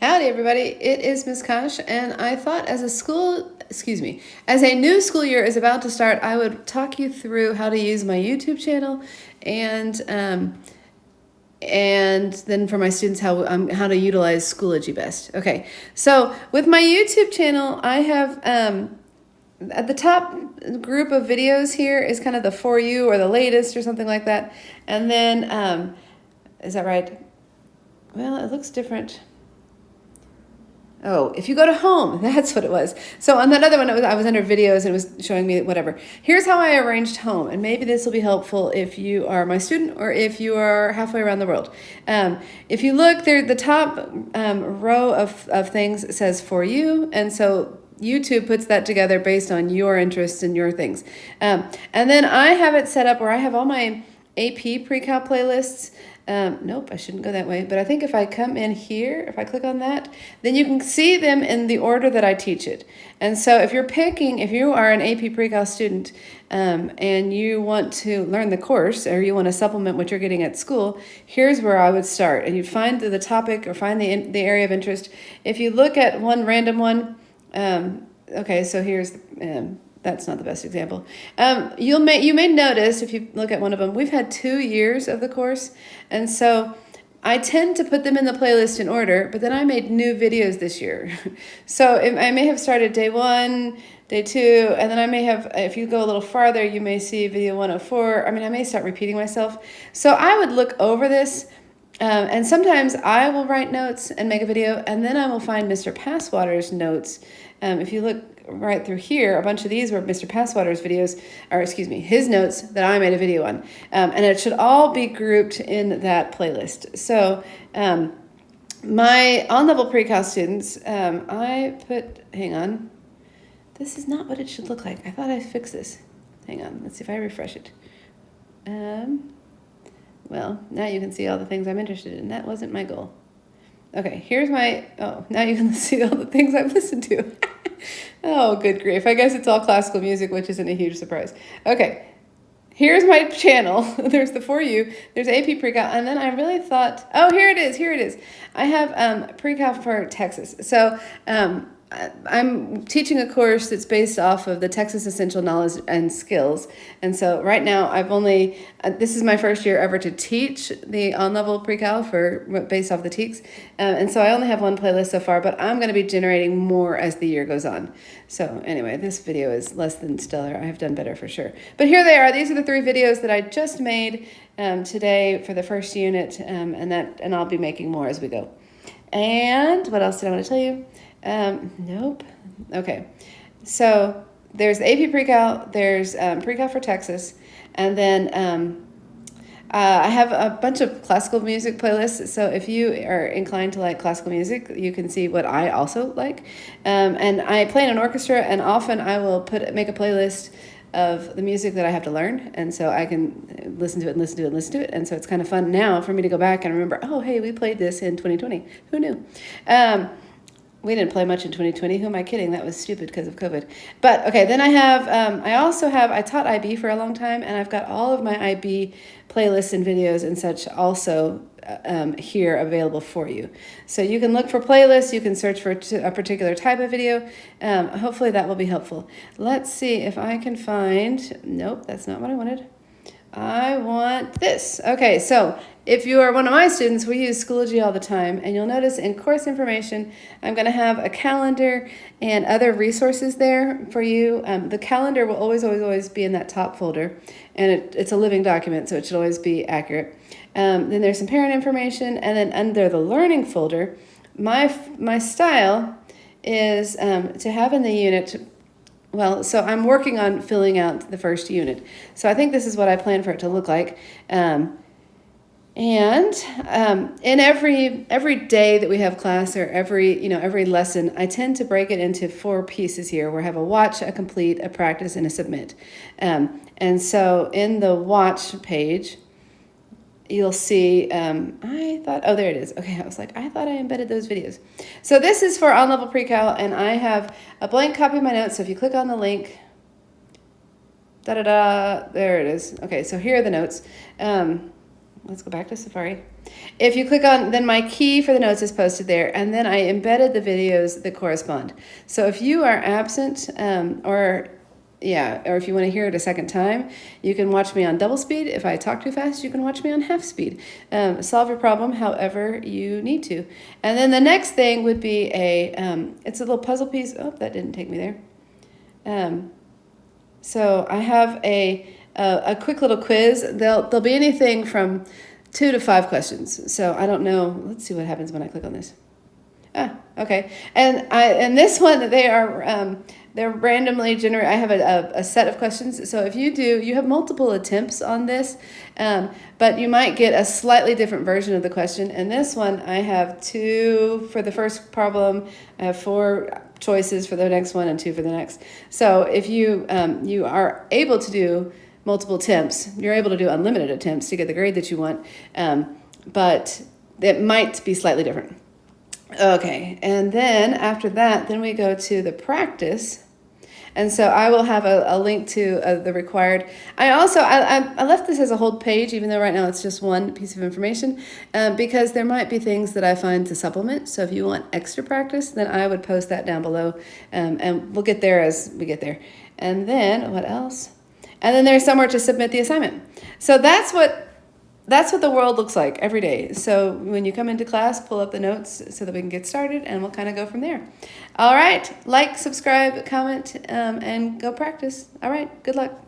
Howdy, everybody. It is Miss Kosh, and I thought as a new school year is about to start, I would talk you through how to use my YouTube channel, and then for my students how to utilize Schoology best. Okay, so with my YouTube channel, I have at the top group of videos here is kind of the For You or the latest or something like that, and then is that right? Well, it looks different. Oh, if you go to home, that's what it was. So on that other one, I was under videos and it was showing me whatever. Here's how I arranged home, and maybe this will be helpful if you are my student or if you are halfway around the world. If you look there, the top row of things says For You, and so YouTube puts that together based on your interests and your things. And then I have it set up where I have all my AP pre-cal playlists. Nope, I shouldn't go that way. But I think if I come in here, if I click on that, then you can see them in the order that I teach it. And so if you are an AP Pre-Cal student and you want to learn the course or you want to supplement what you're getting at school, here's where I would start. And you find the topic or find the area of interest. If you look at one random one, okay, so here's that's not the best example. You may notice if you look at one of them, we've had 2 years of the course, and so I tend to put them in the playlist in order, but then I made new videos this year. So I may have started day 1, day 2, and then I may have, if you go a little farther, you may see video 104. I may start repeating myself. So I would look over this, and sometimes I will write notes and make a video, and then I will find Mr. Passwater's notes. If you look right through here, a bunch of these were Mr. Passwater's videos, or excuse me, his notes that I made a video on. And it should all be grouped in that playlist. So my on-level pre-cal students, hang on. This is not what it should look like. I thought I fixed this. Hang on, let's see if I refresh it. Well, now you can see all the things I'm interested in. That wasn't my goal. Okay, now you can see all the things I've listened to. Oh, good grief. I guess it's all classical music, which isn't a huge surprise. Okay, here's my channel. There's the For You, there's AP Pre-Cal, and then I really thought, oh, here it is. I have Pre-Cal for Texas. So I'm teaching a course that's based off of the Texas Essential Knowledge and Skills. And so right now this is my first year ever to teach the on-level pre-cal based off the TEKS. And so I only have one playlist so far, but I'm going to be generating more as the year goes on. So anyway, this video is less than stellar. I have done better for sure. But here they are. These are the 3 videos that I just made today for the first unit, and I'll be making more as we go. And what else did I want to tell you? Nope. Okay. So there's AP Pre-Cal, there's Pre-Cal for Texas, and then I have a bunch of classical music playlists. So if you are inclined to like classical music, you can see what I also like. And I play in an orchestra, and often I will make a playlist of the music that I have to learn, and so I can listen to it, and so it's kind of fun now for me to go back and remember, oh, hey, we played this in 2020. Who knew? We didn't play much in 2020. Who am I kidding? That was stupid because of COVID. But okay, then I taught IB for a long time, and I've got all of my IB playlists and videos and such also here available for you. So you can look for playlists, you can search for a particular type of video. Hopefully that will be helpful. Let's see if I can find, nope, that's not what I wanted. I want this. Okay, so if you are one of my students, we use Schoology all the time, and you'll notice in course information, I'm going to have a calendar and other resources there for you. The calendar will always be in that top folder, and it's a living document, so it should always be accurate. Then there's some parent information, and then under the learning folder, my style is to have in the unit. Well, so I'm working on filling out the first unit. So I think this is what I plan for it to look like. And in every day that we have class or every lesson, I tend to break it into 4 pieces here where I have a watch, a complete, a practice, and a submit. And so in the watch page, you'll see, there it is. Okay, I thought I embedded those videos. So this is for on-level pre-cal, and I have a blank copy of my notes. So if you click on the link, there it is. Okay, so here are the notes. let's go back to Safari. If you click on, then my key for the notes is posted there, and then I embedded the videos that correspond. So if you are absent, or if you want to hear it a second time, you can watch me on double speed. If I talk too fast, you can watch me on half speed. Solve your problem however you need to. And then the next thing would be it's a little puzzle piece. Oh, that didn't take me there. So I have a quick little quiz. There'll be anything from 2 to 5 questions. So I don't know. Let's see what happens when I click on this. Okay. And this one, they're randomly generated. I have a set of questions. So if you have multiple attempts on this, but you might get a slightly different version of the question. And this one, I have 2 for the first problem. I have 4 choices for the next one and 2 for the next. So if you are able to do multiple attempts, you're able to do unlimited attempts to get the grade that you want, but it might be slightly different. Okay, and then after that, then we go to the practice. And so I will have a link to the required. I left this as a whole page, even though right now it's just one piece of information, because there might be things that I find to supplement. So if you want extra practice, then I would post that down below, and we'll get there as we get there. And then what else? And then there's somewhere to submit the assignment. So that's what the world looks like every day. So when you come into class, pull up the notes so that we can get started, and we'll kind of go from there. All right, like, subscribe, comment, and go practice. All right, good luck.